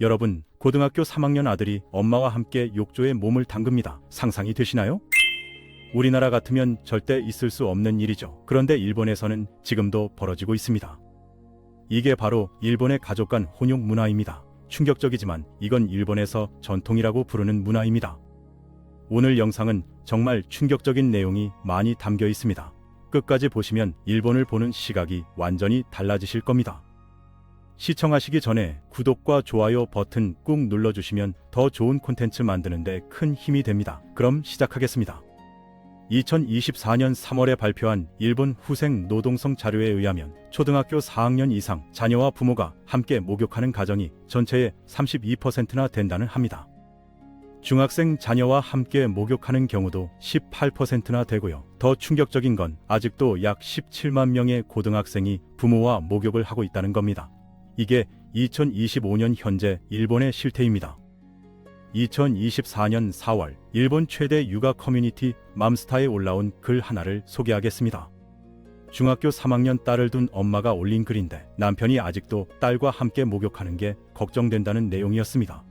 여러분, 고등학교 3학년 아들이 엄마와 함께 욕조에 몸을 담급니다. 상상이 되시나요? 우리나라 같으면 절대 있을 수 없는 일이죠. 그런데 일본에서는 지금도 벌어지고 있습니다. 이게 바로 일본의 가족 간 혼욕 문화입니다. 충격적이지만 이건 일본에서 전통이라고 부르는 문화입니다. 오늘 영상은 정말 충격적인 내용이 많이 담겨 있습니다. 끝까지 보시면 일본을 보는 시각이 완전히 달라지실 겁니다. 시청하시기 전에 구독과 좋아요 버튼 꾹 눌러주시면 더 좋은 콘텐츠 만드는데 큰 힘이 됩니다. 그럼 시작하겠습니다. 2024년 3월에 발표한 일본 후생 노동성 자료에 의하면 초등학교 4학년 이상 자녀와 부모가 함께 목욕하는 가정이 전체의 32%나 된다는 합니다. 중학생 자녀와 함께 목욕하는 경우도 18%나 되고요. 더 충격적인 건 아직도 약 17만 명의 고등학생이 부모와 목욕을 하고 있다는 겁니다. 이게 2025년 현재 일본의 실태입니다. 2024년 4월 일본 최대 육아 커뮤니티 맘스타에 올라온 글 하나를 소개하겠습니다. 중학교 3학년 딸을 둔 엄마가 올린 글인데 남편이 아직도 딸과 함께 목욕하는 게 걱정된다는 내용이었습니다.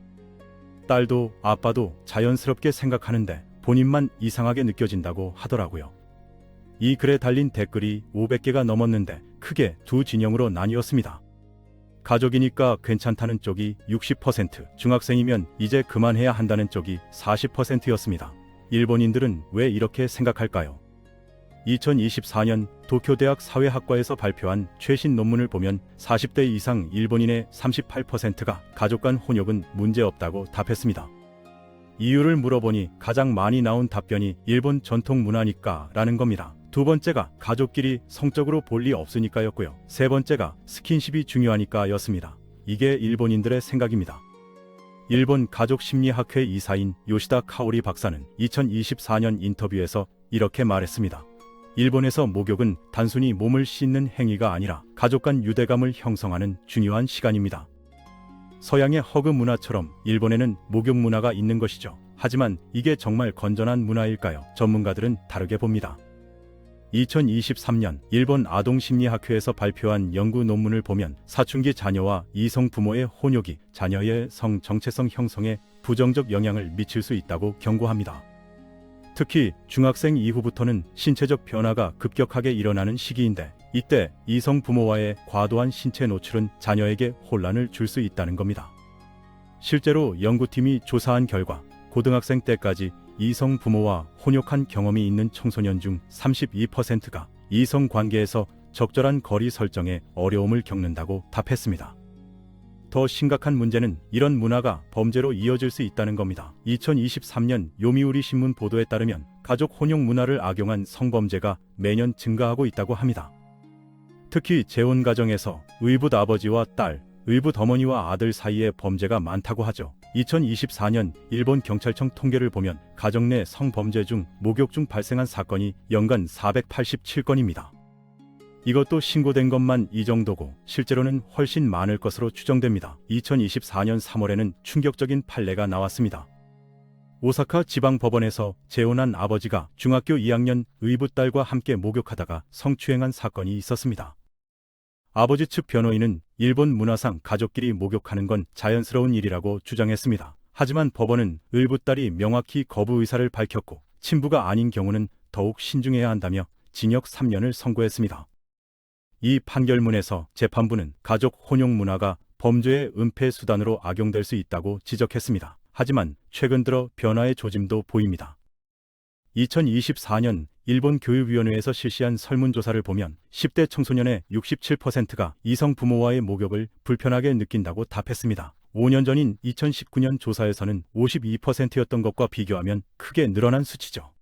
딸도 아빠도 자연스럽게 생각하는데 본인만 이상하게 느껴진다고 하더라고요. 이 글에 달린 댓글이 500개가 넘었는데 크게 두 진영으로 나뉘었습니다. 가족이니까 괜찮다는 쪽이 60%, 중학생이면 이제 그만해야 한다는 쪽이 40%였습니다. 일본인들은 왜 이렇게 생각할까요? 2024년 도쿄대학 사회학과에서 발표한 최신 논문을 보면 40대 이상 일본인의 38%가 가족 간 혼욕은 문제없다고 답했습니다. 이유를 물어보니 가장 많이 나온 답변이 일본 전통 문화니까 라는 겁니다. 두 번째가 가족끼리 성적으로 볼 리 없으니까였고요. 세 번째가 스킨십이 중요하니까 였습니다. 이게 일본인들의 생각입니다. 일본 가족심리학회 이사인 요시다 카오리 박사는 2024년 인터뷰에서 이렇게 말했습니다. 일본에서 목욕은 단순히 몸을 씻는 행위가 아니라 가족 간 유대감을 형성하는 중요한 시간입니다. 서양의 허그 문화처럼 일본에는 목욕 문화가 있는 것이죠. 하지만 이게 정말 건전한 문화일까요? 전문가들은 다르게 봅니다. 2023년 일본 아동심리학회에서 발표한 연구 논문을 보면 사춘기 자녀와 이성 부모의 혼욕이 자녀의 성 정체성 형성에 부정적 영향을 미칠 수 있다고 경고합니다. 특히 중학생 이후부터는 신체적 변화가 급격하게 일어나는 시기인데 이때 이성 부모와의 과도한 신체 노출은 자녀에게 혼란을 줄 수 있다는 겁니다. 실제로 연구팀이 조사한 결과 고등학생 때까지 이성 부모와 혼욕한 경험이 있는 청소년 중 32%가 이성 관계에서 적절한 거리 설정에 어려움을 겪는다고 답했습니다. 더 심각한 문제는 이런 문화가 범죄로 이어질 수 있다는 겁니다. 2023년 요미우리 신문 보도에 따르면 가족 혼욕 문화를 악용한 성범죄가 매년 증가하고 있다고 합니다. 특히 재혼 가정에서 의붓 아버지와 딸, 의붓 어머니와 아들 사이의 범죄가 많다고 하죠. 2024년 일본 경찰청 통계를 보면 가정 내 성범죄 중 목욕 중 발생한 사건이 연간 487건입니다. 이것도 신고된 것만 이 정도고 실제로는 훨씬 많을 것으로 추정됩니다. 2024년 3월에는 충격적인 판례가 나왔습니다. 오사카 지방법원에서 재혼한 아버지가 중학교 2학년 의붓 딸과 함께 목욕하다가 성추행한 사건이 있었습니다. 아버지 측 변호인은 일본 문화상 가족끼리 목욕하는 건 자연스러운 일이라고 주장했습니다. 하지만 법원은 의붓 딸이 명확히 거부 의사를 밝혔고 친부가 아닌 경우는 더욱 신중해야 한다며 징역 3년을 선고했습니다. 이 판결문에서 재판부는 가족 혼욕 문화가 범죄의 은폐 수단으로 악용될 수 있다고 지적했습니다. 하지만 최근 들어 변화의 조짐도 보입니다. 2024년 일본 교육위원회에서 실시한 설문조사를 보면 10대 청소년의 67%가 이성 부모와의 목욕을 불편하게 느낀다고 답했습니다. 5년 전인 2019년 조사에서는 52%였던 것과 비교하면 크게 늘어난 수치죠.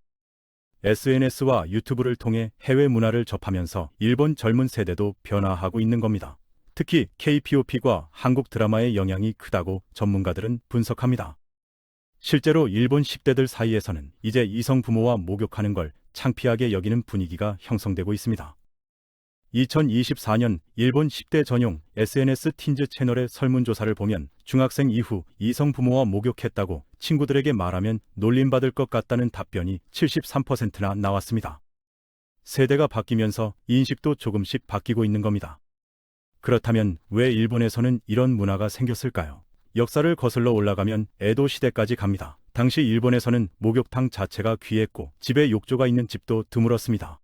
SNS와 유튜브를 통해 해외 문화를 접하면서 일본 젊은 세대도 변화하고 있는 겁니다. 특히 K-POP과 한국 드라마의 영향이 크다고 전문가들은 분석합니다. 실제로 일본 10대들 사이에서는 이제 이성 부모와 목욕하는 걸 창피하게 여기는 분위기가 형성되고 있습니다. 2024년 일본 10대 전용 SNS 틴즈 채널의 설문조사를 보면 중학생 이후 이성 부모와 목욕했다고 친구들에게 말하면 놀림받을 것 같다는 답변이 73%나 나왔습니다. 세대가 바뀌면서 인식도 조금씩 바뀌고 있는 겁니다. 그렇다면 왜 일본에서는 이런 문화가 생겼을까요? 역사를 거슬러 올라가면 에도 시대까지 갑니다. 당시 일본에서는 목욕탕 자체가 귀했고 집에 욕조가 있는 집도 드물었습니다.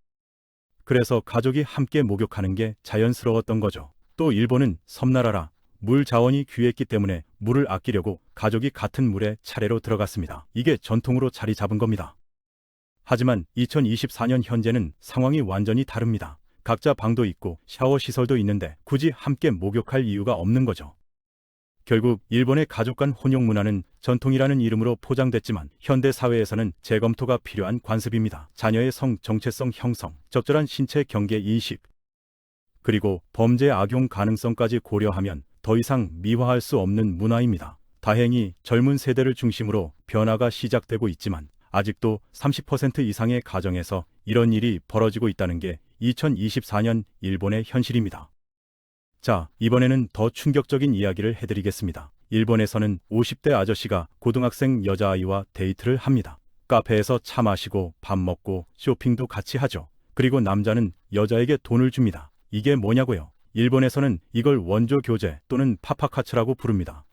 그래서 가족이 함께 목욕하는 게 자연스러웠던 거죠. 또 일본은 섬나라라 물 자원이 귀했기 때문에 물을 아끼려고 가족이 같은 물에 차례로 들어갔습니다. 이게 전통으로 자리 잡은 겁니다. 하지만 2024년 현재는 상황이 완전히 다릅니다. 각자 방도 있고 샤워 시설도 있는데 굳이 함께 목욕할 이유가 없는 거죠. 결국 일본의 가족 간 혼욕 문화는 전통이라는 이름으로 포장됐지만 현대 사회에서는 재검토가 필요한 관습입니다. 자녀의 성 정체성 형성, 적절한 신체 경계 인식, 그리고 범죄 악용 가능성까지 고려하면 더 이상 미화할 수 없는 문화입니다. 다행히 젊은 세대를 중심으로 변화가 시작되고 있지만 아직도 30% 이상의 가정에서 이런 일이 벌어지고 있다는 게 2024년 일본의 현실입니다. 자, 이번에는 더 충격적인 이야기를 해드리겠습니다. 일본에서는 50대 아저씨가 고등학생 여자아이와 데이트를 합니다. 카페에서 차 마시고 밥 먹고 쇼핑도 같이 하죠. 그리고 남자는 여자에게 돈을 줍니다. 이게 뭐냐고요? 일본에서는 이걸 원조 교제 또는 파파카츠라고 부릅니다.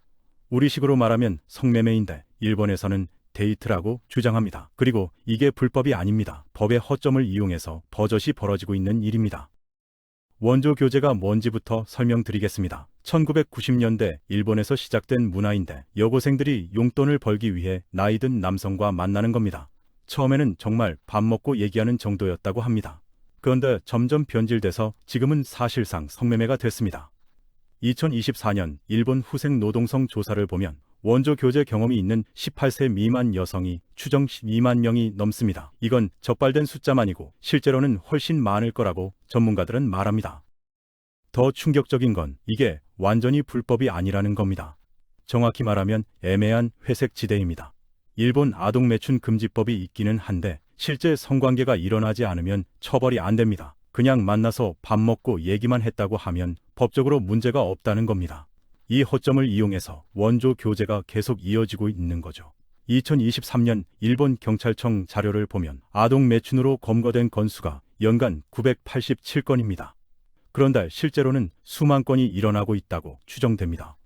우리식으로 말하면 성매매인데 일본에서는 데이트라고 주장합니다. 그리고 이게 불법이 아닙니다. 법의 허점을 이용해서 버젓이 벌어지고 있는 일입니다. 원조 교제가 뭔지부터 설명드리겠습니다. 1990년대 일본에서 시작된 문화인데 여고생들이 용돈을 벌기 위해 나이 든 남성과 만나는 겁니다. 처음에는 정말 밥 먹고 얘기하는 정도였다고 합니다. 그런데 점점 변질돼서 지금은 사실상 성매매가 됐습니다. 2024년 일본 후생 노동성 조사를 보면 원조 교제 경험이 있는 18세 미만 여성이 추정 12만 명이 넘습니다. 이건 적발된 숫자만이고 실제로는 훨씬 많을 거라고 전문가들은 말합니다. 더 충격적인 건 이게 완전히 불법이 아니라는 겁니다. 정확히 말하면 애매한 회색 지대입니다. 일본 아동 매춘 금지법이 있기는 한데 실제 성관계가 일어나지 않으면 처벌이 안 됩니다. 그냥 만나서 밥 먹고 얘기만 했다고 하면 법적으로 문제가 없다는 겁니다. 이 허점을 이용해서 원조 교제가 계속 이어지고 있는 거죠. 2023년 일본 경찰청 자료를 보면 아동 매춘으로 검거된 건수가 연간 987건입니다. 그런데 실제로는 수만 건이 일어나고 있다고 추정됩니다.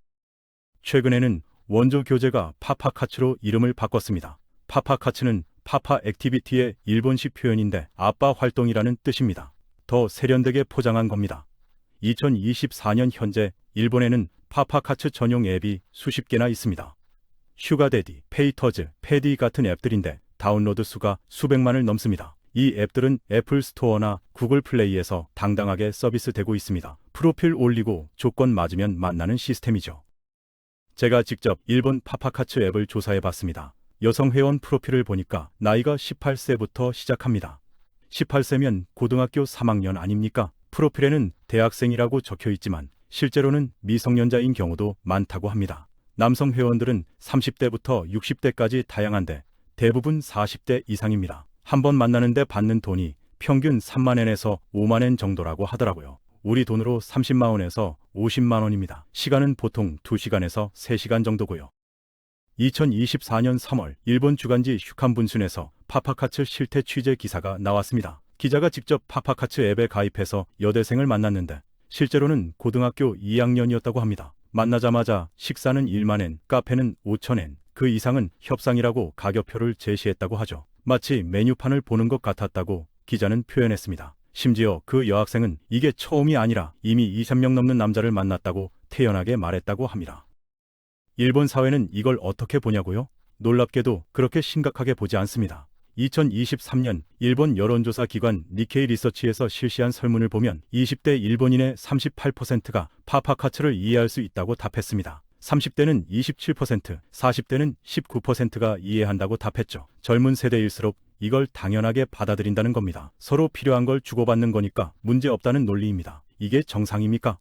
최근에는 원조 교제가 파파카츠로 이름을 바꿨습니다. 파파카츠는 파파 액티비티의 일본식 표현인데 아빠 활동이라는 뜻입니다. 더 세련되게 포장한 겁니다. 2024년 현재 일본에는 파파카츠 전용 앱이 수십 개나 있습니다. 슈가데디, 페이터즈, 패디 같은 앱들인데 다운로드 수가 수백만을 넘습니다. 이 앱들은 애플 스토어나 구글 플레이에서 당당하게 서비스되고 있습니다. 프로필 올리고 조건 맞으면 만나는 시스템이죠. 제가 직접 일본 파파카츠 앱을 조사해봤습니다. 여성 회원 프로필을 보니까 나이가 18세부터 시작합니다. 18세면 고등학교 3학년 아닙니까? 프로필에는 대학생이라고 적혀 있지만 실제로는 미성년자인 경우도 많다고 합니다. 남성 회원들은 30대부터 60대까지 다양한데 대부분 40대 이상입니다. 한 번 만나는데 받는 돈이 평균 3만엔에서 5만엔 정도라고 하더라고요. 우리 돈으로 30만원에서 50만원입니다. 시간은 보통 2시간에서 3시간 정도고요. 2024년 3월 일본 주간지 슈칸분순에서 파파카츠 실태 취재 기사가 나왔습니다. 기자가 직접 파파카츠 앱에 가입해서 여대생을 만났는데 실제로는 고등학교 2학년이었다고 합니다. 만나자마자 식사는 1만엔, 카페는 5천엔, 그 이상은 협상이라고 가격표를 제시했다고 하죠. 마치 메뉴판을 보는 것 같았다고 기자는 표현했습니다. 심지어 그 여학생은 이게 처음이 아니라 이미 20명 넘는 남자를 만났다고 태연하게 말했다고 합니다. 일본 사회는 이걸 어떻게 보냐고요? 놀랍게도 그렇게 심각하게 보지 않습니다. 2023년 일본 여론조사 기관 니케이 리서치에서 실시한 설문을 보면 20대 일본인의 38%가 파파카츠를 이해할 수 있다고 답했습니다. 30대는 27%, 40대는 19%가 이해한다고 답했죠. 젊은 세대일수록 이걸 당연하게 받아들인다는 겁니다. 서로 필요한 걸 주고받는 거니까 문제 없다는 논리입니다. 이게 정상입니까?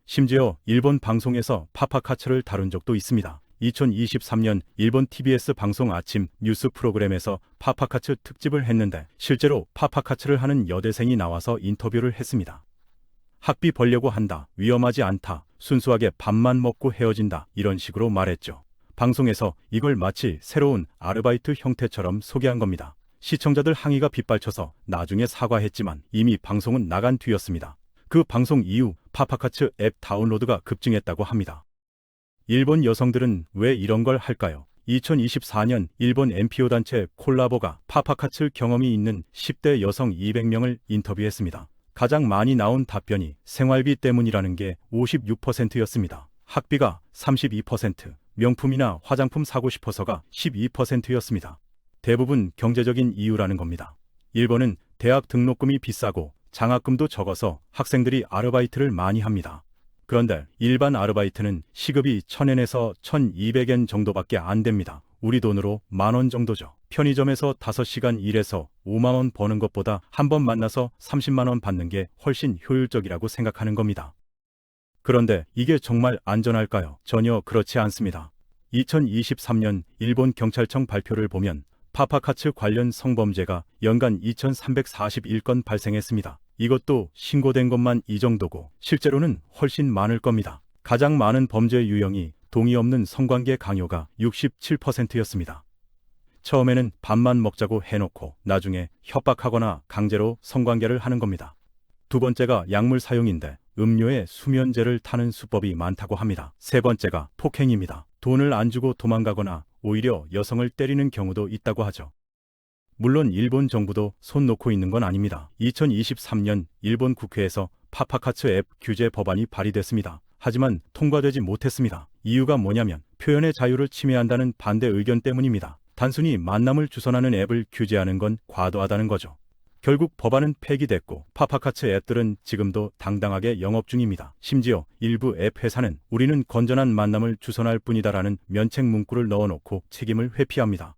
심지어 일본 방송에서 파파카츠를 다룬 적도 있습니다. 2023년 일본 TBS 방송 아침 뉴스 프로그램에서 파파카츠 특집을 했는데 실제로 파파카츠를 하는 여대생이 나와서 인터뷰를 했습니다. 학비 벌려고 한다, 위험하지 않다, 순수하게 밥만 먹고 헤어진다, 이런 식으로 말했죠. 방송에서 이걸 마치 새로운 아르바이트 형태처럼 소개한 겁니다. 시청자들 항의가 빗발쳐서 나중에 사과했지만 이미 방송은 나간 뒤였습니다. 그 방송 이후 파파카츠 앱 다운로드가 급증했다고 합니다. 일본 여성들은 왜 이런 걸 할까요? 2024년 일본 NPO 단체 콜라보가 파파카츠 경험이 있는 10대 여성 200명을 인터뷰했습니다. 가장 많이 나온 답변이 생활비 때문이라는 게 56%였습니다. 학비가 32%, 명품이나 화장품 사고 싶어서가 12%였습니다. 대부분 경제적인 이유라는 겁니다. 일본은 대학 등록금이 비싸고 장학금도 적어서 학생들이 아르바이트를 많이 합니다. 그런데 일반 아르바이트는 시급이 1000엔에서 1200엔 정도밖에 안 됩니다. 우리 돈으로 10,000원 정도죠. 편의점에서 5시간 일해서 5만 원 버는 것보다 한 번 만나서 30만 원 받는 게 훨씬 효율적이라고 생각하는 겁니다. 그런데 이게 정말 안전할까요? 전혀 그렇지 않습니다. 2023년 일본 경찰청 발표를 보면 파파카츠 관련 성범죄가 연간 2341건 발생했습니다. 이것도 신고된 것만 이 정도고 실제로는 훨씬 많을 겁니다. 가장 많은 범죄 유형이 동의 없는 성관계 강요가 67%였습니다. 처음에는 밥만 먹자고 해놓고 나중에 협박하거나 강제로 성관계를 하는 겁니다. 두 번째가 약물 사용인데 음료에 수면제를 타는 수법이 많다고 합니다. 세 번째가 폭행입니다. 돈을 안 주고 도망가거나 오히려 여성을 때리는 경우도 있다고 하죠. 물론 일본 정부도 손 놓고 있는 건 아닙니다. 2023년 일본 국회에서 파파카츠 앱 규제 법안이 발의됐습니다. 하지만 통과되지 못했습니다. 이유가 뭐냐면 표현의 자유를 침해한다는 반대 의견 때문입니다. 단순히 만남을 주선하는 앱을 규제하는 건 과도하다는 거죠. 결국 법안은 폐기됐고 파파카츠 앱들은 지금도 당당하게 영업 중입니다. 심지어 일부 앱 회사는 우리는 건전한 만남을 주선할 뿐이다라는 면책 문구를 넣어놓고 책임을 회피합니다.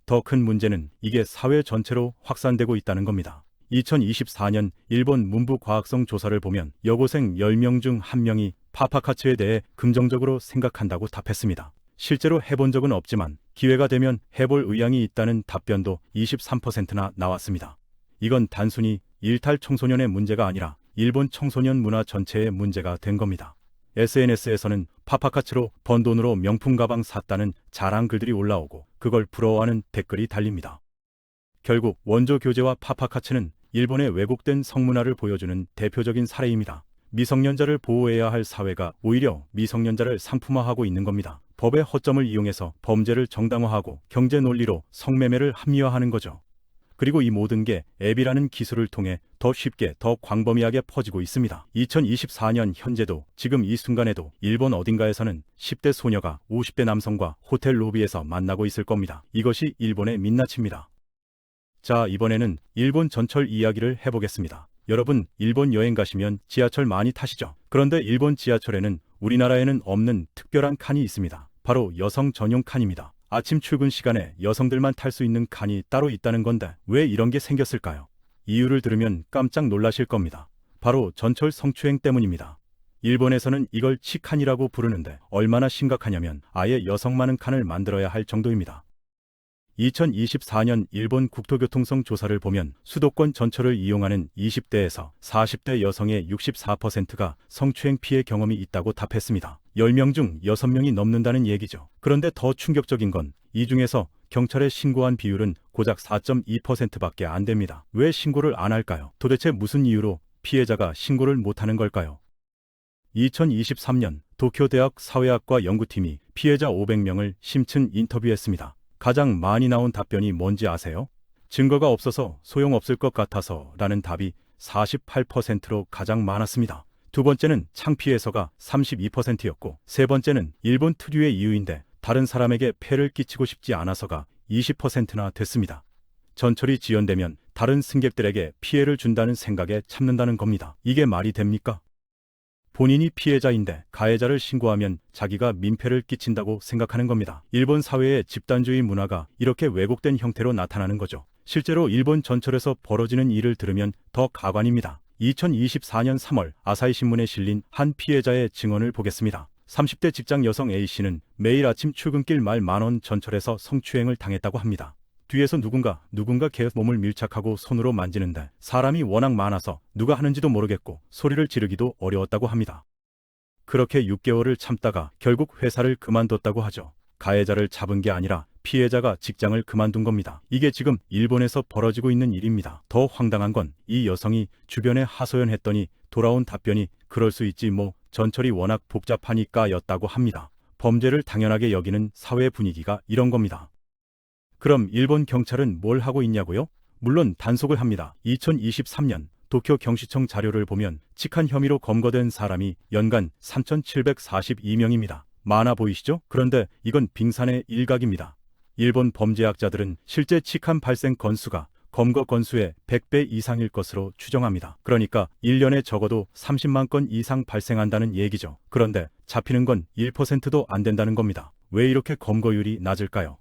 더 큰 문제는 이게 사회 전체로 확산되고 있다는 겁니다. 2024년 일본 문부과학성 조사를 보면 여고생 10명 중 1명이 파파카츠에 대해 긍정적으로 생각한다고 답했습니다. 실제로 해본 적은 없지만 기회가 되면 해볼 의향이 있다는 답변도 23%나 나왔습니다. 이건 단순히 일탈 청소년의 문제가 아니라 일본 청소년 문화 전체의 문제가 된 겁니다. SNS에서는 파파카츠로 번 돈으로 명품 가방 샀다는 자랑 글들이 올라오고 그걸 부러워하는 댓글이 달립니다. 결국 원조 교제와 파파카츠는 일본의 왜곡된 성문화를 보여주는 대표적인 사례입니다. 미성년자를 보호해야 할 사회가 오히려 미성년자를 상품화하고 있는 겁니다. 법의 허점을 이용해서 범죄를 정당화하고 경제 논리로 성매매를 합리화하는 거죠. 그리고 이 모든 게 앱이라는 기술을 통해 더 쉽게 더 광범위하게 퍼지고 있습니다. 2024년 현재도 지금 이 순간에도 일본 어딘가에서는 10대 소녀가 50대 남성과 호텔 로비에서 만나고 있을 겁니다. 이것이 일본의 민낯입니다. 자, 이번에는 일본 전철 이야기를 해보겠습니다. 여러분, 일본 여행 가시면 지하철 많이 타시죠? 그런데 일본 지하철에는 우리나라에는 없는 특별한 칸이 있습니다. 바로 여성 전용 칸입니다. 아침 출근 시간에 여성들만 탈 수 있는 칸이 따로 있다는 건데 왜 이런 게 생겼을까요? 이유를 들으면 깜짝 놀라실 겁니다. 바로 전철 성추행 때문입니다. 일본에서는 이걸 치칸이라고 부르는데 얼마나 심각하냐면 아예 여성 많은 칸을 만들어야 할 정도입니다. 2024년 일본 국토교통성 조사를 보면 수도권 전철을 이용하는 20대에서 40대 여성의 64%가 성추행 피해 경험이 있다고 답했습니다. 10명 중 6명이 넘는다는 얘기죠. 그런데 더 충격적인 건 이 중에서 경찰에 신고한 비율은 고작 4.2%밖에 안 됩니다. 왜 신고를 안 할까요? 도대체 무슨 이유로 피해자가 신고를 못하는 걸까요? 2023년 도쿄대학 사회학과 연구팀이 피해자 500명을 심층 인터뷰했습니다. 가장 많이 나온 답변이 뭔지 아세요? 증거가 없어서 소용없을 것 같아서 라는 답이 48%로 가장 많았습니다. 두 번째는 창피해서가 32%였고 세 번째는 일본 특유의 이유인데 다른 사람에게 폐를 끼치고 싶지 않아서가 20%나 됐습니다. 전철이 지연되면 다른 승객들에게 피해를 준다는 생각에 참는다는 겁니다. 이게 말이 됩니까? 본인이 피해자인데 가해자를 신고하면 자기가 민폐를 끼친다고 생각하는 겁니다. 일본 사회의 집단주의 문화가 이렇게 왜곡된 형태로 나타나는 거죠. 실제로 일본 전철에서 벌어지는 일을 들으면 더 가관입니다. 2024년 3월 아사히 신문에 실린 한 피해자의 증언을 보겠습니다. 30대 직장 여성 A씨는 매일 아침 출근길 말 만원 전철에서 성추행을 당했다고 합니다. 뒤에서 누군가 걔 몸을 밀착하고 손으로 만지는데 사람이 워낙 많아서 누가 하는지도 모르겠고 소리를 지르기도 어려웠다고 합니다. 그렇게 6개월을 참다가 결국 회사를 그만뒀다고 하죠. 가해자를 잡은 게 아니라 피해자가 직장을 그만둔 겁니다. 이게 지금 일본에서 벌어지고 있는 일입니다. 더 황당한 건 이 여성이 주변에 하소연했더니 돌아온 답변이 그럴 수 있지 뭐 전철이 워낙 복잡하니까 였다고 합니다. 범죄를 당연하게 여기는 사회 분위기가 이런 겁니다. 그럼 일본 경찰은 뭘 하고 있냐고요? 물론 단속을 합니다. 2023년 도쿄 경시청 자료를 보면 치칸 혐의로 검거된 사람이 연간 3,742명입니다. 많아 보이시죠? 그런데 이건 빙산의 일각입니다. 일본 범죄학자들은 실제 치칸 발생 건수가 검거 건수의 100배 이상일 것으로 추정합니다. 그러니까 1년에 적어도 30만 건 이상 발생한다는 얘기죠. 그런데 잡히는 건 1%도 안 된다는 겁니다. 왜 이렇게 검거율이 낮을까요?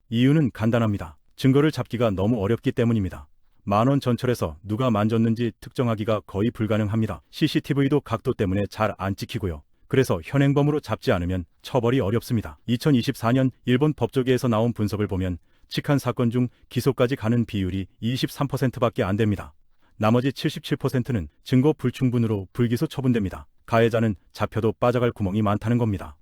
이유는 간단합니다. 증거를 잡기가 너무 어렵기 때문입니다. 만원 전철에서 누가 만졌는지 특정하기가 거의 불가능합니다. CCTV도 각도 때문에 잘 안 찍히고요. 그래서 현행범으로 잡지 않으면 처벌이 어렵습니다. 2024년 일본 법조계에서 나온 분석을 보면 치칸 사건 중 기소까지 가는 비율이 23%밖에 안 됩니다. 나머지 77%는 증거 불충분으로 불기소 처분됩니다. 가해자는 잡혀도 빠져갈 구멍이 많다는 겁니다.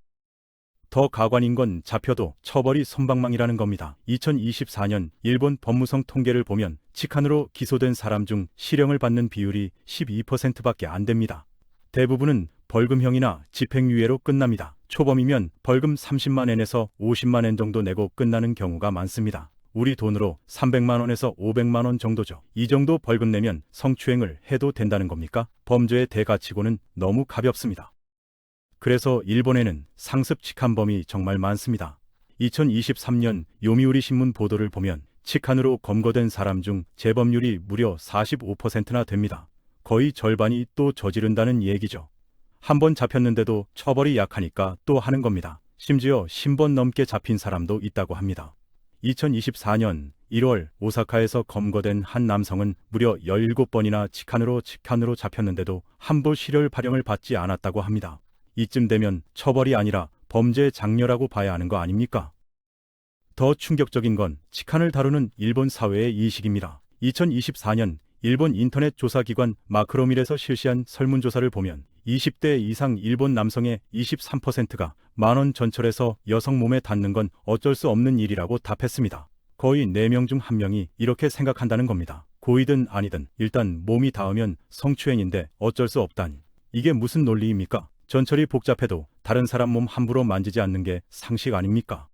더 가관인 건 잡혀도 처벌이 솜방망이라는 겁니다. 2024년 일본 법무성 통계를 보면 치칸으로 기소된 사람 중 실형을 받는 비율이 12%밖에 안 됩니다. 대부분은 벌금형이나 집행유예로 끝납니다. 초범이면 벌금 30만 엔에서 50만 엔 정도 내고 끝나는 경우가 많습니다. 우리 돈으로 300만 원에서 500만 원 정도죠. 이 정도 벌금 내면 성추행을 해도 된다는 겁니까? 범죄의 대가치고는 너무 가볍습니다. 그래서 일본에는 상습 치칸범이 정말 많습니다. 2023년 요미우리 신문 보도를 보면 치칸으로 검거된 사람 중 재범률이 무려 45%나 됩니다. 거의 절반이 또 저지른다는 얘기죠. 한 번 잡혔는데도 처벌이 약하니까 또 하는 겁니다. 심지어 10번 넘게 잡힌 사람도 있다고 합니다. 2024년 1월 오사카에서 검거된 한 남성은 무려 17번이나 치칸으로 잡혔는데도 한도 실혈 발형을 받지 않았다고 합니다. 이쯤 되면 처벌이 아니라 범죄의 장려라고 봐야 하는 거 아닙니까? 더 충격적인 건 치칸을 다루는 일본 사회의 이식입니다. 2024년 일본 인터넷 조사기관 마크로밀에서 실시한 설문조사를 보면 20대 이상 일본 남성의 23%가 만원 전철에서 여성 몸에 닿는 건 어쩔 수 없는 일이라고 답했습니다. 거의 4명 중 1명이 이렇게 생각한다는 겁니다. 고이든 아니든 일단 몸이 닿으면 성추행인데 어쩔 수 없다니. 이게 무슨 논리입니까? 전철이 복잡해도 다른 사람 몸 함부로 만지지 않는 게 상식 아닙니까?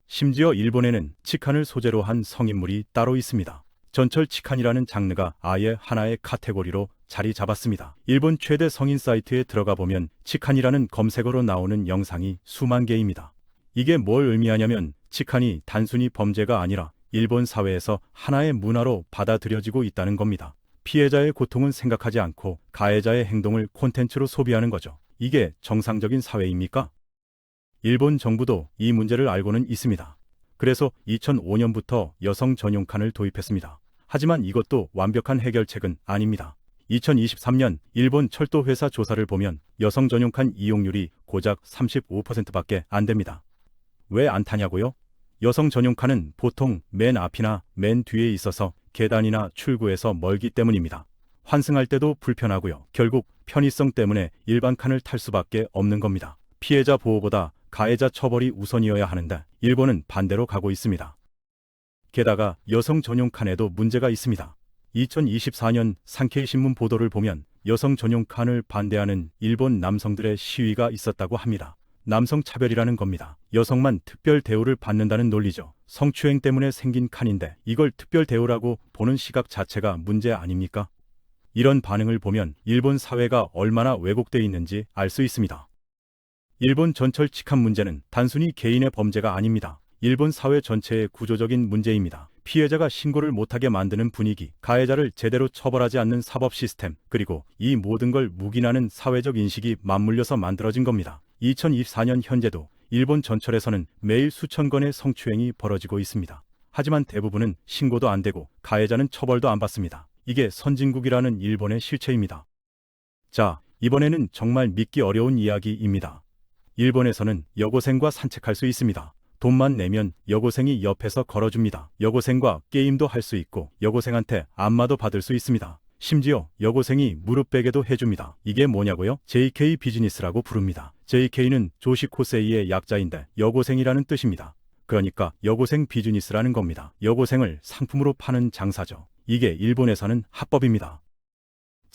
심지어 일본에는 치칸을 소재로 한 성인물이 따로 있습니다. 전철 치칸이라는 장르가 아예 하나의 카테고리로 자리 잡았습니다. 일본 최대 성인 사이트에 들어가 보면 치칸이라는 검색어로 나오는 영상이 수만 개입니다. 이게 뭘 의미하냐면 치칸이 단순히 범죄가 아니라 일본 사회에서 하나의 문화로 받아들여지고 있다는 겁니다. 피해자의 고통은 생각하지 않고 가해자의 행동을 콘텐츠로 소비하는 거죠. 이게 정상적인 사회입니까? 일본 정부도 이 문제를 알고는 있습니다. 그래서 2005년부터 여성 전용 칸을 도입했습니다. 하지만 이것도 완벽한 해결책은 아닙니다. 2023년 일본 철도회사 조사를 보면 여성 전용 칸 이용률이 고작 35%밖에 안 됩니다. 왜 안 타냐고요? 여성 전용 칸은 보통 맨 앞이나 맨 뒤에 있어서 계단이나 출구에서 멀기 때문입니다. 환승할 때도 불편하고요. 결국 편의성 때문에 일반 칸을 탈 수밖에 없는 겁니다. 피해자 보호보다 가해자 처벌이 우선이어야 하는데 일본은 반대로 가고 있습니다. 게다가 여성 전용 칸에도 문제가 있습니다. 2024년 산케이 신문 보도를 보면 여성 전용 칸을 반대하는 일본 남성들의 시위가 있었다고 합니다. 남성 차별이라는 겁니다. 여성만 특별 대우를 받는다는 논리죠. 성추행 때문에 생긴 칸인데 이걸 특별 대우라고 보는 시각 자체가 문제 아닙니까? 이런 반응을 보면 일본 사회가 얼마나 왜곡되어 있는지 알 수 있습니다. 일본 전철 치칸 문제는 단순히 개인의 범죄가 아닙니다. 일본 사회 전체의 구조적인 문제입니다. 피해자가 신고를 못하게 만드는 분위기, 가해자를 제대로 처벌하지 않는 사법 시스템, 그리고 이 모든 걸 묵인하는 사회적 인식이 맞물려서 만들어진 겁니다. 2024년 현재도 일본 전철에서는 매일 수천 건의 성추행이 벌어지고 있습니다. 하지만 대부분은 신고도 안 되고 가해자는 처벌도 안 받습니다. 이게 선진국이라는 일본의 실체입니다. 자, 이번에는 정말 믿기 어려운 이야기입니다. 일본에서는 여고생과 산책할 수 있습니다. 돈만 내면 여고생이 옆에서 걸어줍니다. 여고생과 게임도 할 수 있고 여고생한테 안마도 받을 수 있습니다. 심지어 여고생이 무릎 베개도 해줍니다. 이게 뭐냐고요? JK 비즈니스라고 부릅니다. JK는 조시코세이의 약자인데 여고생이라는 뜻입니다. 그러니까 여고생 비즈니스라는 겁니다. 여고생을 상품으로 파는 장사죠. 이게 일본에서는 합법입니다.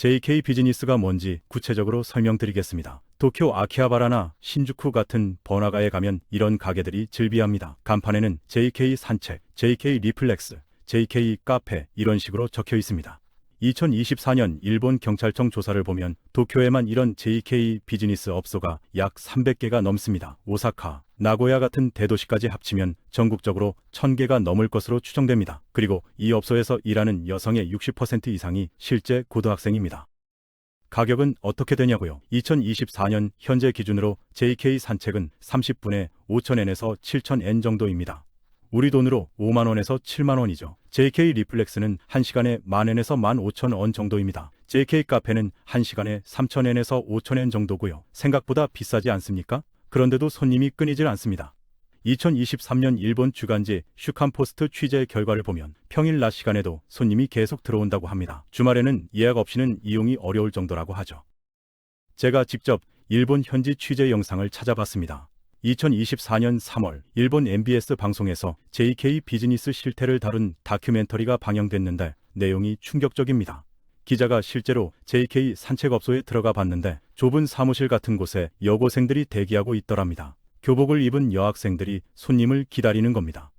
JK 비즈니스가 뭔지 구체적으로 설명드리겠습니다. 도쿄 아키하바라나 신주쿠 같은 번화가에 가면 이런 가게들이 즐비합니다. 간판에는 JK 산책, JK 리플렉스, JK 카페 이런 식으로 적혀 있습니다. 2024년 일본 경찰청 조사를 보면 도쿄에만 이런 JK 비즈니스 업소가 약 300개가 넘습니다. 오사카, 나고야 같은 대도시까지 합치면 전국적으로 1000개가 넘을 것으로 추정됩니다. 그리고 이 업소에서 일하는 여성의 60% 이상이 실제 고등학생입니다. 가격은 어떻게 되냐고요? 2024년 현재 기준으로 JK 산책은 30분에 5,000엔에서 7,000엔 정도입니다. 우리 돈으로 5만원에서 7만원이죠. JK 리플렉스는 1시간에 10,000엔에서 15,000원 정도입니다. JK 카페는 1시간에 3,000엔에서 5,000엔 정도고요. 생각보다 비싸지 않습니까? 그런데도 손님이 끊이질 않습니다. 2023년 일본 주간지 슈칸포스트 취재 결과를 보면 평일 낮 시간에도 손님이 계속 들어온다고 합니다. 주말에는 예약 없이는 이용이 어려울 정도라고 하죠. 제가 직접 일본 현지 취재 영상을 찾아봤습니다. 2024년 3월 일본 MBS 방송에서 JK 비즈니스 실태를 다룬 다큐멘터리가 방영됐는데 내용이 충격적입니다. 기자가 실제로 JK 산책업소에 들어가 봤는데 좁은 사무실 같은 곳에 여고생들이 대기하고 있더랍니다. 교복을 입은 여학생들이 손님을 기다리는 겁니다.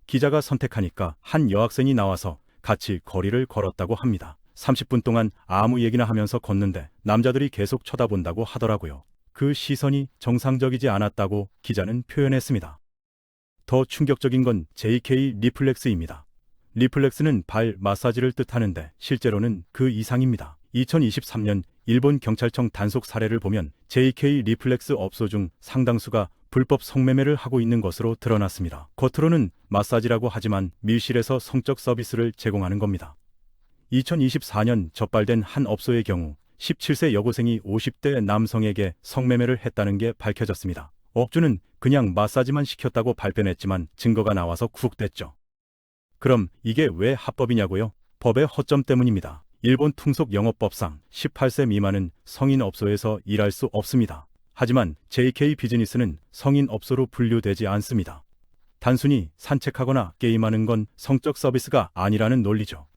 기자가 선택하니까 한 여학생이 나와서 같이 거리를 걸었다고 합니다. 30분 동안 아무 얘기나 하면서 걷는데 남자들이 계속 쳐다본다고 하더라고요. 그 시선이 정상적이지 않았다고 기자는 표현했습니다. 더 충격적인 건 JK 리플렉스입니다. 리플렉스는 발 마사지를 뜻하는데 실제로는 그 이상입니다. 2023년 일본 경찰청 단속 사례를 보면 JK 리플렉스 업소 중 상당수가 불법 성매매를 하고 있는 것으로 드러났습니다. 겉으로는 마사지라고 하지만 밀실에서 성적 서비스를 제공하는 겁니다. 2024년 적발된 한 업소의 경우 17세 여고생이 50대 남성에게 성매매를 했다는 게 밝혀졌습니다. 업주는 그냥 마사지만 시켰다고 발표했지만 증거가 나와서 쿡됐죠. 그럼 이게 왜 합법이냐고요? 법의 허점 때문입니다. 일본 통속영업법상 18세 미만은 성인 업소에서 일할 수 없습니다. 하지만 JK 비즈니스는 성인 업소로 분류되지 않습니다. 단순히 산책하거나 게임하는 건 성적 서비스가 아니라는 논리죠.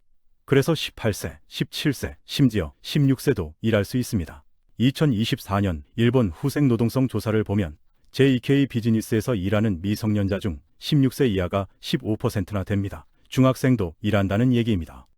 그래서 18세, 17세, 심지어 16세도 일할 수 있습니다. 2024년 일본 후생 노동성 조사를 보면 JK 비즈니스에서 일하는 미성년자 중 16세 이하가 15%나 됩니다. 중학생도 일한다는 얘기입니다.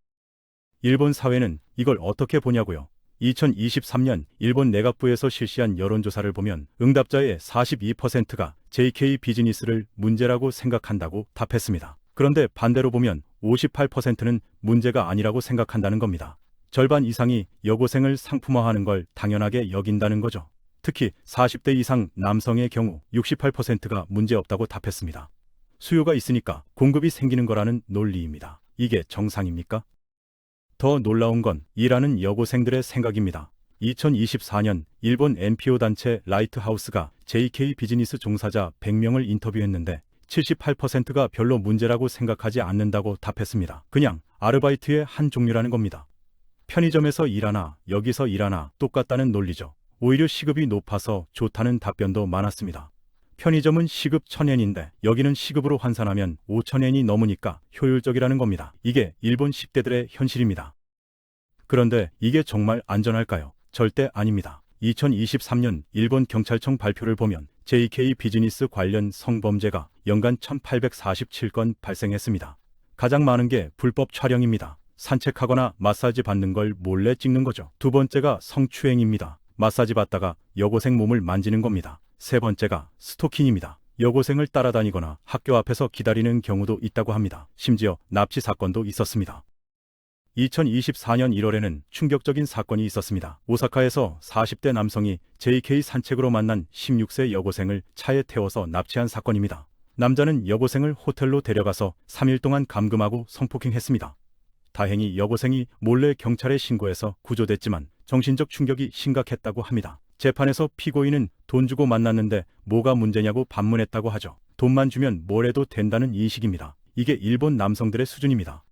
일본 사회는 이걸 어떻게 보냐고요? 2023년 일본 내각부에서 실시한 여론조사를 보면 응답자의 42%가 JK 비즈니스를 문제라고 생각한다고 답했습니다. 그런데 반대로 보면 58%는 문제가 아니라고 생각한다는 겁니다. 절반 이상이 여고생을 상품화하는 걸 당연하게 여긴다는 거죠. 특히 40대 이상 남성의 경우 68%가 문제없다고 답했습니다. 수요가 있으니까 공급이 생기는 거라는 논리입니다. 이게 정상입니까? 더 놀라운 건 일하는 여고생들의 생각입니다. 2024년 일본 NPO 단체 라이트하우스가 JK 비즈니스 종사자 100명을 인터뷰했는데 78%가 별로 문제라고 생각하지 않는다고 답했습니다. 그냥 아르바이트의 한 종류라는 겁니다. 편의점에서 일하나 여기서 일하나 똑같다는 논리죠. 오히려 시급이 높아서 좋다는 답변도 많았습니다. 편의점은 시급 1,000엔인데 여기는 시급으로 환산하면 5,000엔이 넘으니까 효율적이라는 겁니다. 이게 일본 10대들의 현실입니다. 그런데 이게 정말 안전할까요? 절대 아닙니다. 2023년 일본 경찰청 발표를 보면 JK 비즈니스 관련 성범죄가 연간 1,847건 발생했습니다. 가장 많은 게 불법 촬영입니다. 산책하거나 마사지 받는 걸 몰래 찍는 거죠. 두 번째가 성추행입니다. 마사지 받다가 여고생 몸을 만지는 겁니다. 세 번째가 스토킹입니다. 여고생을 따라다니거나 학교 앞에서 기다리는 경우도 있다고 합니다. 심지어 납치 사건도 있었습니다. 2024년 1월에는 충격적인 사건이 있었습니다. 오사카에서 40대 남성이 JK 산책으로 만난 16세 여고생을 차에 태워서 납치한 사건입니다. 남자는 여고생을 호텔로 데려가서 3일 동안 감금하고 성폭행했습니다. 다행히 여고생이 몰래 경찰에 신고해서 구조됐지만 정신적 충격이 심각했다고 합니다. 재판에서 피고인은 돈 주고 만났는데 뭐가 문제냐고 반문했다고 하죠. 돈만 주면 뭘 해도 된다는 인식입니다. 이게 일본 남성들의 수준입니다.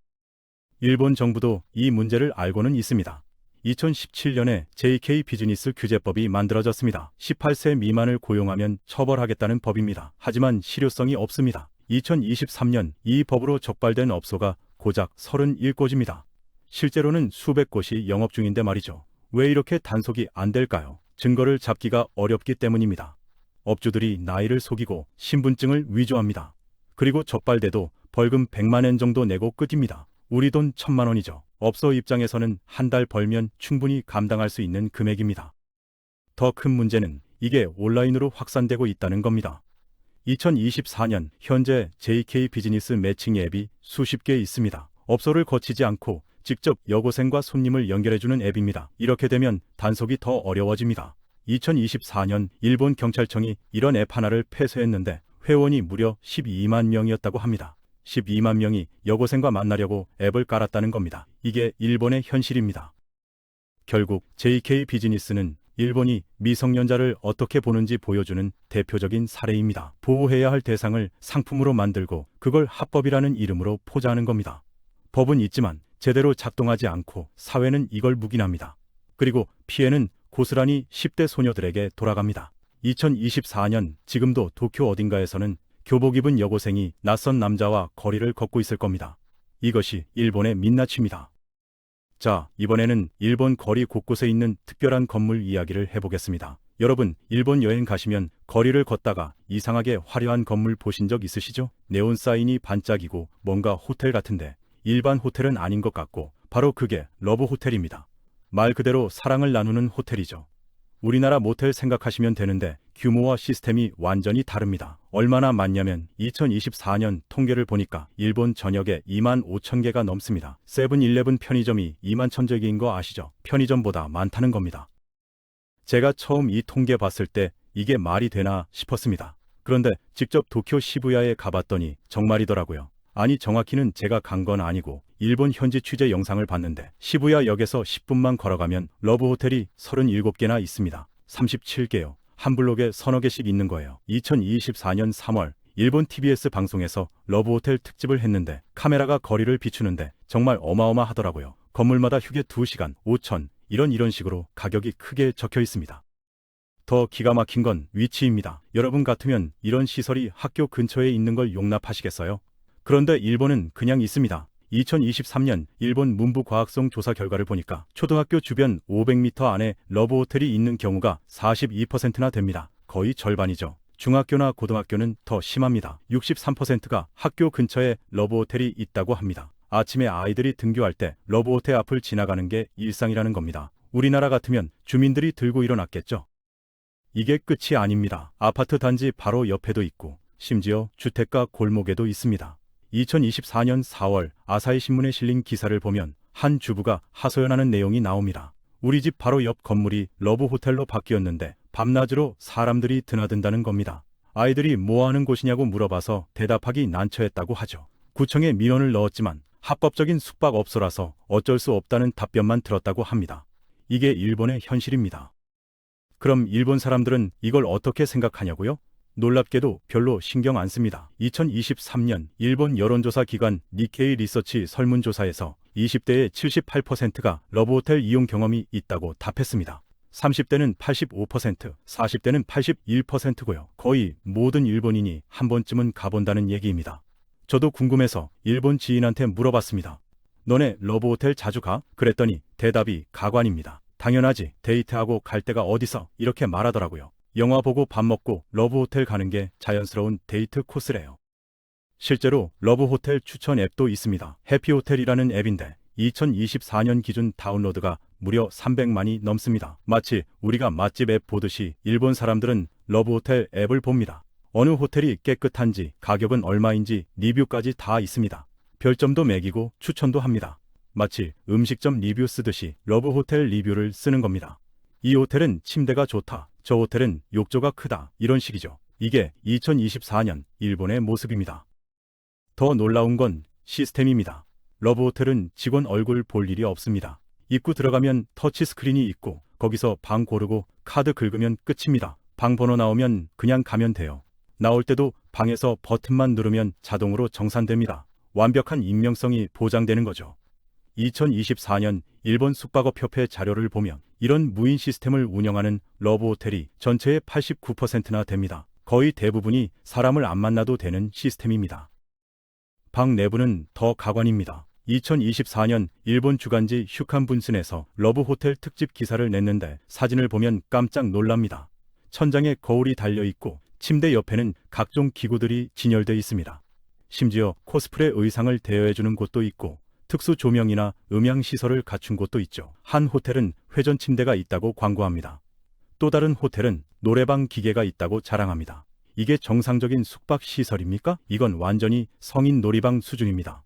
일본 정부도 이 문제를 알고는 있습니다. 2017년에 JK 비즈니스 규제법이 만들어졌습니다. 18세 미만을 고용하면 처벌하겠다는 법입니다. 하지만 실효성이 없습니다. 2023년 이 법으로 적발된 업소가 고작 31곳입니다. 실제로는 수백 곳이 영업 중인데 말이죠. 왜 이렇게 단속이 안 될까요? 증거를 잡기가 어렵기 때문입니다. 업주들이 나이를 속이고 신분증을 위조합니다. 그리고 적발돼도 벌금 100만 엔 정도 내고 끝입니다. 우리 돈 1000만 원이죠. 업소 입장에서는 한 달 벌면 충분히 감당할 수 있는 금액입니다. 더 큰 문제는 이게 온라인으로 확산되고 있다는 겁니다. 2024년 현재 JK 비즈니스 매칭 앱이 수십 개 있습니다. 업소를 거치지 않고 직접 여고생과 손님을 연결해주는 앱입니다. 이렇게 되면 단속이 더 어려워집니다. 2024년 일본 경찰청이 이런 앱 하나를 폐쇄했는데 회원이 무려 12만 명이었다고 합니다. 12만 명이 여고생과 만나려고 앱을 깔았다는 겁니다. 이게 일본의 현실입니다. 결국 JK 비즈니스는 일본이 미성년자를 어떻게 보는지 보여주는 대표적인 사례입니다. 보호해야 할 대상을 상품으로 만들고 그걸 합법이라는 이름으로 포장하는 겁니다. 법은 있지만 제대로 작동하지 않고 사회는 이걸 묵인합니다. 그리고 피해는 고스란히 10대 소녀들에게 돌아갑니다. 2024년 지금도 도쿄 어딘가에서는 교복 입은 여고생이 낯선 남자와 거리를 걷고 있을 겁니다. 이것이 일본의 민낯입니다. 자, 이번에는 일본 거리 곳곳에 있는 특별한 건물 이야기를 해보겠습니다. 여러분, 일본 여행 가시면 거리를 걷다가 이상하게 화려한 건물 보신 적 있으시죠? 네온 사인이 반짝이고 뭔가 호텔 같은데 일반 호텔은 아닌 것 같고 바로 그게 러브 호텔입니다. 말 그대로 사랑을 나누는 호텔이죠. 우리나라 모텔 생각하시면 되는데 규모와 시스템이 완전히 다릅니다. 얼마나 많냐면 2024년 통계를 보니까 일본 전역에 2만 5천 개가 넘습니다. 세븐일레븐 편의점이 2만 1,000개 개인 거 아시죠? 편의점보다 많다는 겁니다. 제가 처음 이 통계 봤을 때 이게 말이 되나 싶었습니다. 그런데 직접 도쿄 시부야에 가봤더니 정말이더라고요. 아니, 정확히는 제가 간 건 아니고 일본 현지 취재 영상을 봤는데 시부야역에서 10분만 걸어가면 러브 호텔이 37개나 있습니다. 37개요. 한 블록에 서너 개씩 있는 거예요. 2024년 3월 일본 TBS 방송에서 러브 호텔 특집을 했는데 카메라가 거리를 비추는데 정말 어마어마하더라고요. 건물마다 휴게 2시간 5천 이런 식으로 가격이 크게 적혀 있습니다. 더 기가 막힌 건 위치입니다. 여러분 같으면 이런 시설이 학교 근처에 있는 걸 용납하시겠어요? 그런데 일본은 그냥 있습니다. 2023년 일본 문부과학성 조사 결과를 보니까 초등학교 주변 500m 안에 러브 호텔이 있는 경우가 42%나 됩니다. 거의 절반이죠. 중학교나 고등학교는 더 심합니다. 63%가 학교 근처에 러브 호텔이 있다고 합니다. 아침에 아이들이 등교할 때 러브 호텔 앞을 지나가는 게 일상이라는 겁니다. 우리나라 같으면 주민들이 들고 일어났겠죠. 이게 끝이 아닙니다. 아파트 단지 바로 옆에도 있고 심지어 주택가 골목에도 있습니다. 2024년 4월 아사히 신문에 실린 기사를 보면 한 주부가 하소연하는 내용이 나옵니다. 우리 집 바로 옆 건물이 러브 호텔로 바뀌었는데 밤낮으로 사람들이 드나든다는 겁니다. 아이들이 뭐 하는 곳이냐고 물어봐서 대답하기 난처했다고 하죠. 구청에 민원을 넣었지만 합법적인 숙박업소라서 어쩔 수 없다는 답변만 들었다고 합니다. 이게 일본의 현실입니다. 그럼 일본 사람들은 이걸 어떻게 생각하냐고요? 놀랍게도 별로 신경 안 씁니다. 2023년 일본 여론조사 기관 니케이 리서치 설문조사에서 20대의 78%가 러브호텔 이용 경험이 있다고 답했습니다. 30대는 85%, 40대는 81%고요. 거의 모든 일본인이 한 번쯤은 가본다는 얘기입니다. 저도 궁금해서 일본 지인한테 물어봤습니다. 너네 러브호텔 자주 가? 그랬더니 대답이 가관입니다. 당연하지. 데이트하고 갈 데가 어디서? 이렇게 말하더라고요. 영화 보고 밥 먹고 러브호텔 가는 게 자연스러운 데이트 코스래요. 실제로 러브호텔 추천 앱도 있습니다. 해피호텔이라는 앱인데 2024년 기준 다운로드가 무려 300만이 넘습니다. 마치 우리가 맛집 앱 보듯이 일본 사람들은 러브호텔 앱을 봅니다. 어느 호텔이 깨끗한지, 가격은 얼마인지 리뷰까지 다 있습니다. 별점도 매기고 추천도 합니다. 마치 음식점 리뷰 쓰듯이 러브호텔 리뷰를 쓰는 겁니다. 이 호텔은 침대가 좋다, 저 호텔은 욕조가 크다, 이런 식이죠. 이게 2024년 일본의 모습입니다. 더 놀라운 건 시스템입니다. 러브호텔은 직원 얼굴 볼 일이 없습니다. 입구 들어가면 터치스크린이 있고 거기서 방 고르고 카드 긁으면 끝입니다. 방 번호 나오면 그냥 가면 돼요. 나올 때도 방에서 버튼만 누르면 자동으로 정산됩니다. 완벽한 익명성이 보장되는 거죠. 2024년 일본 숙박업협회 자료를 보면 이런 무인 시스템을 운영하는 러브호텔이 전체의 89%나 됩니다. 거의 대부분이 사람을 안 만나도 되는 시스템입니다. 방 내부는 더 가관입니다. 2024년 일본 주간지 슈칸분슨에서 러브호텔 특집 기사를 냈는데 사진을 보면 깜짝 놀랍니다. 천장에 거울이 달려있고 침대 옆에는 각종 기구들이 진열돼 있습니다. 심지어 코스프레 의상을 대여해주는 곳도 있고 특수 조명이나 음향 시설을 갖춘 곳도 있죠. 한 호텔은 회전 침대가 있다고 광고합니다. 또 다른 호텔은 노래방 기계가 있다고 자랑합니다. 이게 정상적인 숙박 시설입니까? 이건 완전히 성인 놀이방 수준입니다.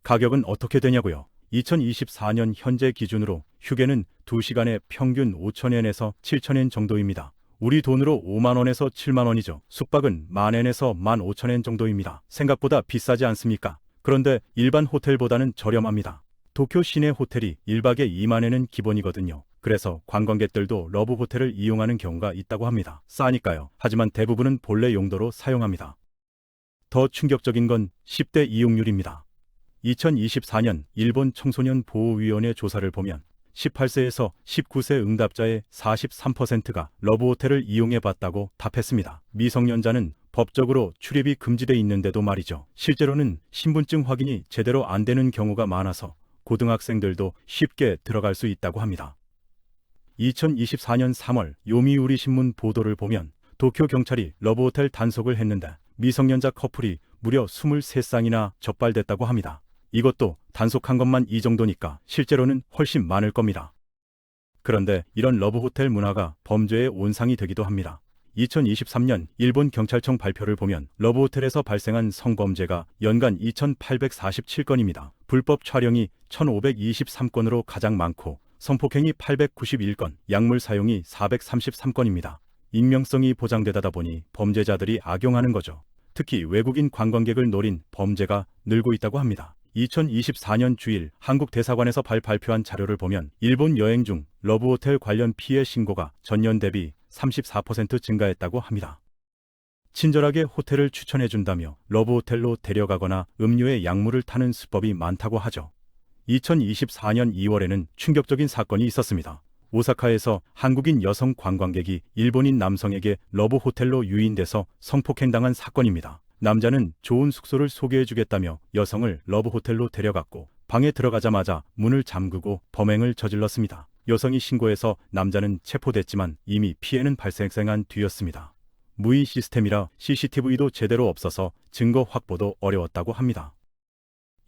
가격은 어떻게 되냐고요? 2024년 현재 기준으로 휴게는 2시간에 평균 5,000엔에서 7,000엔 정도입니다. 우리 돈으로 5만 원에서 7만 원이죠. 숙박은 10,000엔에서 15,000엔 정도입니다. 생각보다 비싸지 않습니까? 그런데 일반 호텔보다는 저렴합니다. 도쿄 시내 호텔이 1박에 2만엔은 기본이거든요. 그래서 관광객들도 러브호텔을 이용하는 경우가 있다고 합니다. 싸니까요. 하지만 대부분은 본래 용도로 사용합니다. 더 충격적인 건 10대 이용률입니다. 2024년 일본 청소년 보호위원회 조사를 보면 18세에서 19세 응답자의 43%가 러브호텔을 이용해봤다고 답했습니다. 미성년자는 법적으로 출입이 금지돼 있는데도 말이죠. 실제로는 신분증 확인이 제대로 안 되는 경우가 많아서 고등학생들도 쉽게 들어갈 수 있다고 합니다. 2024년 3월 요미우리 신문 보도를 보면 도쿄 경찰이 러브호텔 단속을 했는데 미성년자 커플이 무려 23쌍이나 적발됐다고 합니다. 이것도 단속한 것만 이 정도니까 실제로는 훨씬 많을 겁니다. 그런데 이런 러브호텔 문화가 범죄의 온상이 되기도 합니다. 2023년 일본 경찰청 발표를 보면 러브호텔에서 발생한 성범죄가 연간 2,847건입니다. 불법 촬영이 1,523건으로 가장 많고 성폭행이 891건, 약물 사용이 433건입니다. 익명성이 보장되다 보니 범죄자들이 악용하는 거죠. 특히 외국인 관광객을 노린 범죄가 늘고 있다고 합니다. 2024년 주일 한국 대사관에서 발표한 자료를 보면 일본 여행 중 러브호텔 관련 피해 신고가 전년 대비 34% 증가했다고 합니다. 친절하게 호텔을 추천해준다며 러브호텔로 데려가거나 음료에 약물을 타는 수법이 많다고 하죠. 2024년 2월에는 충격적인 사건이 있었습니다. 오사카에서 한국인 여성 관광객이 일본인 남성에게 러브호텔로 유인돼서 성폭행당한 사건입니다. 남자는 좋은 숙소를 소개해주겠다며 여성을 러브호텔로 데려갔고 방에 들어가자마자 문을 잠그고 범행을 저질렀습니다. 여성이 신고해서 남자는 체포됐지만 이미 피해는 발생한 뒤였습니다. 무인 시스템이라 CCTV도 제대로 없어서 증거 확보도 어려웠다고 합니다.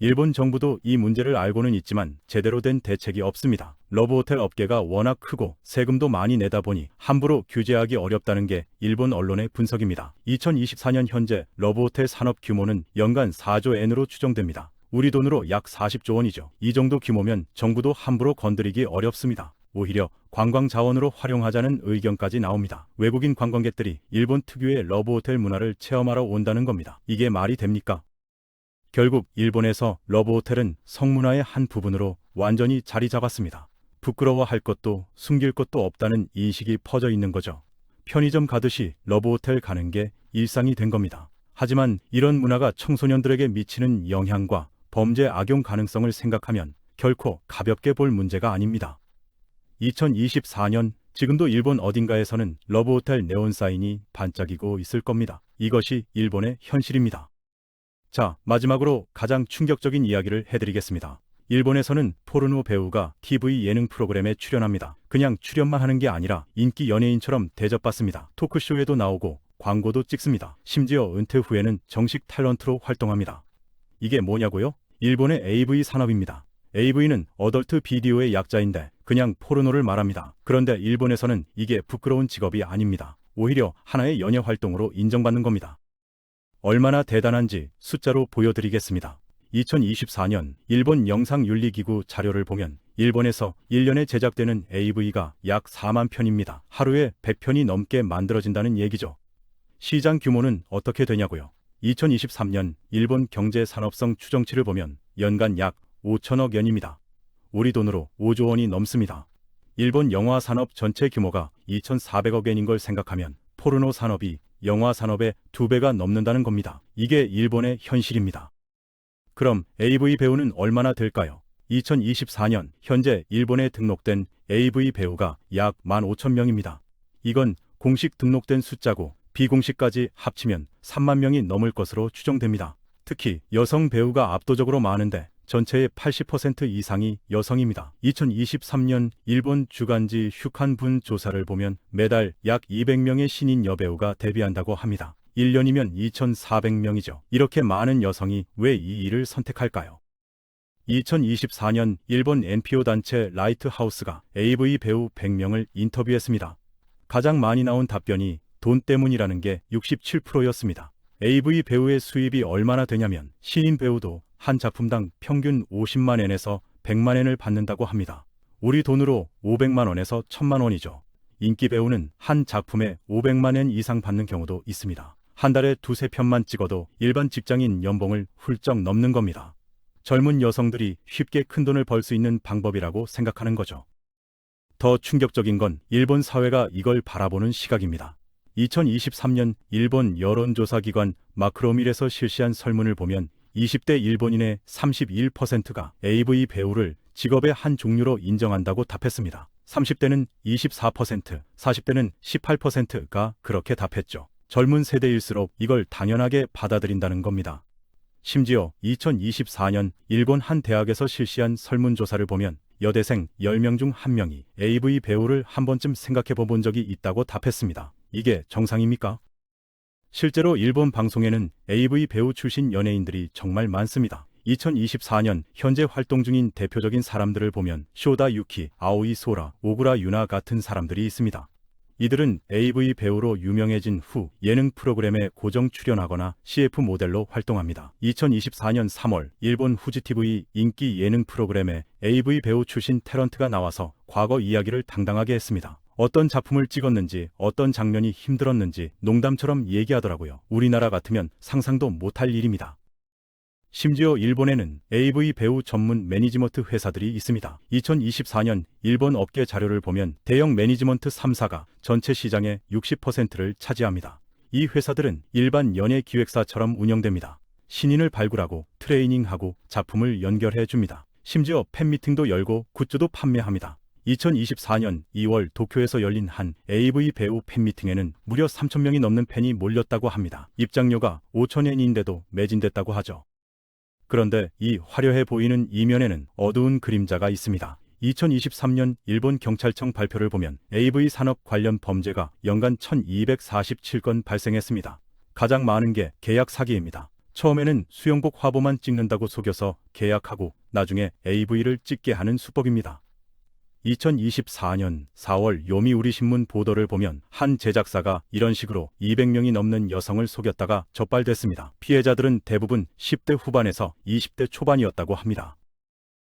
일본 정부도 이 문제를 알고는 있지만 제대로 된 대책이 없습니다. 러브호텔 업계가 워낙 크고 세금도 많이 내다 보니 함부로 규제하기 어렵다는 게 일본 언론의 분석입니다. 2024년 현재 러브호텔 산업 규모는 연간 4조 엔으로 추정됩니다. 우리 돈으로 약 40조 원이죠. 이 정도 규모면 정부도 함부로 건드리기 어렵습니다. 오히려 관광 자원으로 활용하자는 의견까지 나옵니다. 외국인 관광객들이 일본 특유의 러브호텔 문화를 체험하러 온다는 겁니다. 이게 말이 됩니까? 결국 일본에서 러브호텔은 성문화의 한 부분으로 완전히 자리 잡았습니다. 부끄러워할 것도 숨길 것도 없다는 인식이 퍼져 있는 거죠. 편의점 가듯이 러브호텔 가는 게 일상이 된 겁니다. 하지만 이런 문화가 청소년들에게 미치는 영향과 범죄 악용 가능성을 생각하면 결코 가볍게 볼 문제가 아닙니다. 2024년 지금도 일본 어딘가에서는 러브호텔 네온 사인이 반짝이고 있을 겁니다. 이것이 일본의 현실입니다. 자, 마지막으로 가장 충격적인 이야기를 해드리겠습니다. 일본에서는 포르노 배우가 TV 예능 프로그램에 출연합니다. 그냥 출연만 하는 게 아니라 인기 연예인처럼 대접받습니다. 토크쇼에도 나오고 광고도 찍습니다. 심지어 은퇴 후에는 정식 탤런트로 활동합니다. 이게 뭐냐고요? 일본의 AV 산업입니다. AV는 어덜트 비디오의 약자인데 그냥 포르노를 말합니다. 그런데 일본에서는 이게 부끄러운 직업이 아닙니다. 오히려 하나의 연예 활동으로 인정받는 겁니다. 얼마나 대단한지 숫자로 보여드리겠습니다. 2024년 일본 영상윤리기구 자료를 보면 일본에서 1년에 제작되는 AV가 약 4만 편입니다. 하루에 100편이 넘게 만들어진다는 얘기죠. 시장 규모는 어떻게 되냐고요? 2023년 일본 경제산업성 추정치를 보면 연간 약 5천억 엔입니다. 우리 돈으로 5조 원이 넘습니다. 일본 영화 산업 전체 규모가 2,400억 엔인 걸 생각하면 포르노 산업이 영화 산업의 2배가 넘는다는 겁니다. 이게 일본의 현실입니다. 그럼 AV 배우는 얼마나 될까요? 2024년 현재 일본에 등록된 AV 배우가 약 15,000명입니다. 이건 공식 등록된 숫자고 비공식까지 합치면 3만 명이 넘을 것으로 추정됩니다. 특히 여성 배우가 압도적으로 많은데 전체의 80% 이상이 여성입니다. 2023년 일본 주간지 슈칸분 조사를 보면 매달 약 200명의 신인 여배우가 데뷔한다고 합니다. 1년이면 2,400명이죠. 이렇게 많은 여성이 왜 이 일을 선택할까요? 2024년 일본 NPO 단체 라이트하우스가 AV 배우 100명을 인터뷰했습니다. 가장 많이 나온 답변이 돈 때문이라는 게 67%였습니다. AV 배우의 수입이 얼마나 되냐면 신인 배우도 한 작품당 평균 50만 엔에서 100만 엔을 받는다고 합니다. 우리 돈으로 500만 원에서 1000만 원이죠. 인기 배우는 한 작품에 500만 엔 이상 받는 경우도 있습니다. 한 달에 두세 편만 찍어도 일반 직장인 연봉을 훌쩍 넘는 겁니다. 젊은 여성들이 쉽게 큰 돈을 벌 수 있는 방법이라고 생각하는 거죠. 더 충격적인 건 일본 사회가 이걸 바라보는 시각입니다. 2023년 일본 여론조사기관 마크로밀에서 실시한 설문을 보면 20대 일본인의 31%가 AV 배우를 직업의 한 종류로 인정한다고 답했습니다. 30대는 24%, 40대는 18%가 그렇게 답했죠. 젊은 세대일수록 이걸 당연하게 받아들인다는 겁니다. 심지어 2024년 일본 한 대학에서 실시한 설문조사를 보면 여대생 10명 중 1명이 AV 배우를 한 번쯤 생각해 본 적이 있다고 답했습니다. 이게 정상입니까? 실제로 일본 방송에는 AV 배우 출신 연예인들이 정말 많습니다. 2024년 현재 활동 중인 대표적인 사람들을 보면 쇼다 유키, 아오이 소라, 오구라 유나 같은 사람들이 있습니다. 이들은 AV 배우로 유명해진 후 예능 프로그램에 고정 출연하거나 CF 모델로 활동합니다. 2024년 3월 일본 후지TV 인기 예능 프로그램에 AV 배우 출신 탤런트가 나와서 과거 이야기를 당당하게 했습니다. 어떤 작품을 찍었는지, 어떤 장면이 힘들었는지 농담처럼 얘기하더라고요. 우리나라 같으면 상상도 못할 일입니다. 심지어 일본에는 AV 배우 전문 매니지먼트 회사들이 있습니다. 2024년 일본 업계 자료를 보면 대형 매니지먼트 3사가 전체 시장의 60%를 차지합니다. 이 회사들은 일반 연예 기획사처럼 운영됩니다. 신인을 발굴하고 트레이닝하고 작품을 연결해 줍니다. 심지어 팬미팅도 열고 굿즈도 판매합니다. 2024년 2월 도쿄에서 열린 한 AV 배우 팬미팅에는 무려 3,000명이 넘는 팬이 몰렸다고 합니다. 입장료가 5,000엔인데도 매진됐다고 하죠. 그런데 이 화려해 보이는 이면에는 어두운 그림자가 있습니다. 2023년 일본 경찰청 발표를 보면 AV 산업 관련 범죄가 연간 1,247건 발생했습니다. 가장 많은 게 계약 사기입니다. 처음에는 수영복 화보만 찍는다고 속여서 계약하고 나중에 AV를 찍게 하는 수법입니다. 2024년 4월 요미우리 신문 보도를 보면 한 제작사가 이런 식으로 200명이 넘는 여성을 속였다가 적발됐습니다. 피해자들은 대부분 10대 후반에서 20대 초반이었다고 합니다.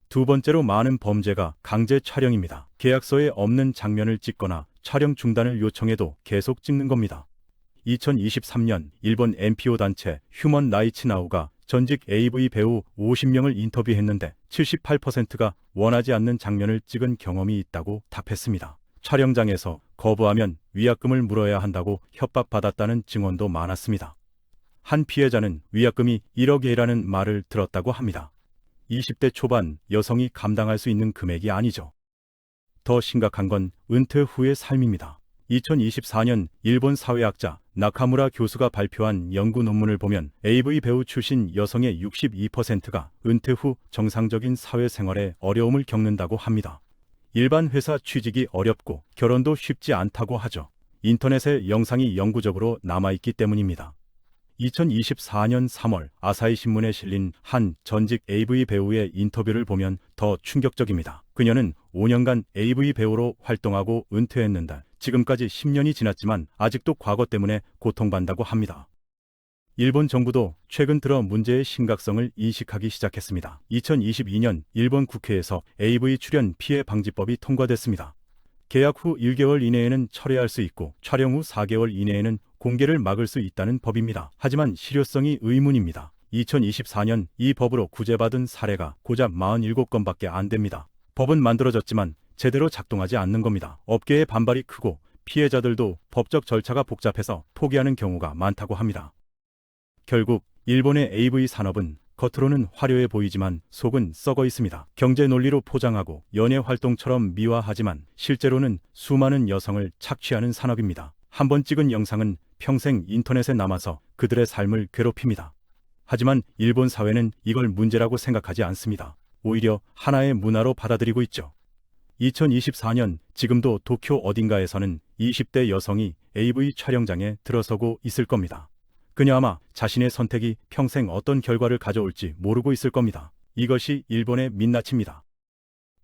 두 번째로 많은 범죄가 강제 촬영입니다. 계약서에 없는 장면을 찍거나 촬영 중단을 요청해도 계속 찍는 겁니다. 2023년 일본 NPO 단체 휴먼 라이츠 나우가 전직 AV 배우 50명을 인터뷰했는데 78%가 원하지 않는 장면을 찍은 경험이 있다고 답했습니다. 촬영장에서 거부하면 위약금을 물어야 한다고 협박받았다는 증언도 많았습니다. 한 피해자는 위약금이 1억이라는 말을 들었다고 합니다. 20대 초반 여성이 감당할 수 있는 금액이 아니죠. 더 심각한 건 은퇴 후의 삶입니다. 2024년 일본 사회학자 나카무라 교수가 발표한 연구 논문을 보면 AV 배우 출신 여성의 62%가 은퇴 후 정상적인 사회생활에 어려움을 겪는다고 합니다. 일반 회사 취직이 어렵고 결혼도 쉽지 않다고 하죠. 인터넷에 영상이 영구적으로 남아있기 때문입니다. 2024년 3월 아사히 신문에 실린 한 전직 AV 배우의 인터뷰를 보면 더 충격적입니다. 그녀는 5년간 AV 배우로 활동하고 은퇴했는데 지금까지 10년이 지났지만 아직도 과거 때문에 고통받는다고 합니다. 일본 정부도 최근 들어 문제의 심각성을 인식하기 시작했습니다. 2022년 일본 국회에서 AV 출연 피해 방지법이 통과됐습니다. 계약 후 1개월 이내에는 철회할 수 있고 촬영 후 4개월 이내에는 공개를 막을 수 있다는 법입니다. 하지만 실효성이 의문입니다. 2024년 이 법으로 구제받은 사례가 고작 47건밖에 안 됩니다. 법은 만들어졌지만 제대로 작동하지 않는 겁니다. 업계의 반발이 크고 피해자들도 법적 절차가 복잡해서 포기하는 경우가 많다고 합니다. 결국 일본의 AV 산업은 겉으로는 화려해 보이지만 속은 썩어 있습니다. 경제 논리로 포장하고 연예 활동처럼 미화하지만 실제로는 수많은 여성을 착취하는 산업입니다. 한번 찍은 영상은 평생 인터넷에 남아서 그들의 삶을 괴롭힙니다. 하지만 일본 사회는 이걸 문제라고 생각하지 않습니다. 오히려 하나의 문화로 받아들이고 있죠. 2024년 지금도 도쿄 어딘가에서는 20대 여성이 AV 촬영장에 들어서고 있을 겁니다. 그녀 아마 자신의 선택이 평생 어떤 결과를 가져올지 모르고 있을 겁니다. 이것이 일본의 민낯입니다.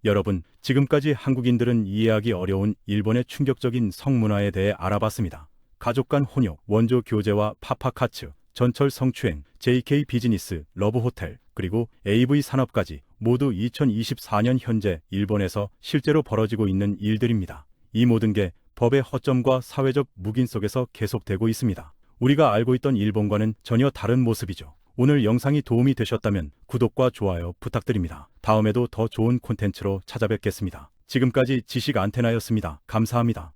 여러분, 지금까지 한국인들은 이해하기 어려운 일본의 충격적인 성문화에 대해 알아봤습니다. 가족 간 혼욕, 원조 교제와 파파카츠, 전철 성추행, JK 비즈니스, 러브호텔, 그리고 AV 산업까지 모두 2024년 현재 일본에서 실제로 벌어지고 있는 일들입니다. 이 모든 게 법의 허점과 사회적 묵인 속에서 계속되고 있습니다. 우리가 알고 있던 일본과는 전혀 다른 모습이죠. 오늘 영상이 도움이 되셨다면 구독과 좋아요 부탁드립니다. 다음에도 더 좋은 콘텐츠로 찾아뵙겠습니다. 지금까지 지식 안테나였습니다. 감사합니다.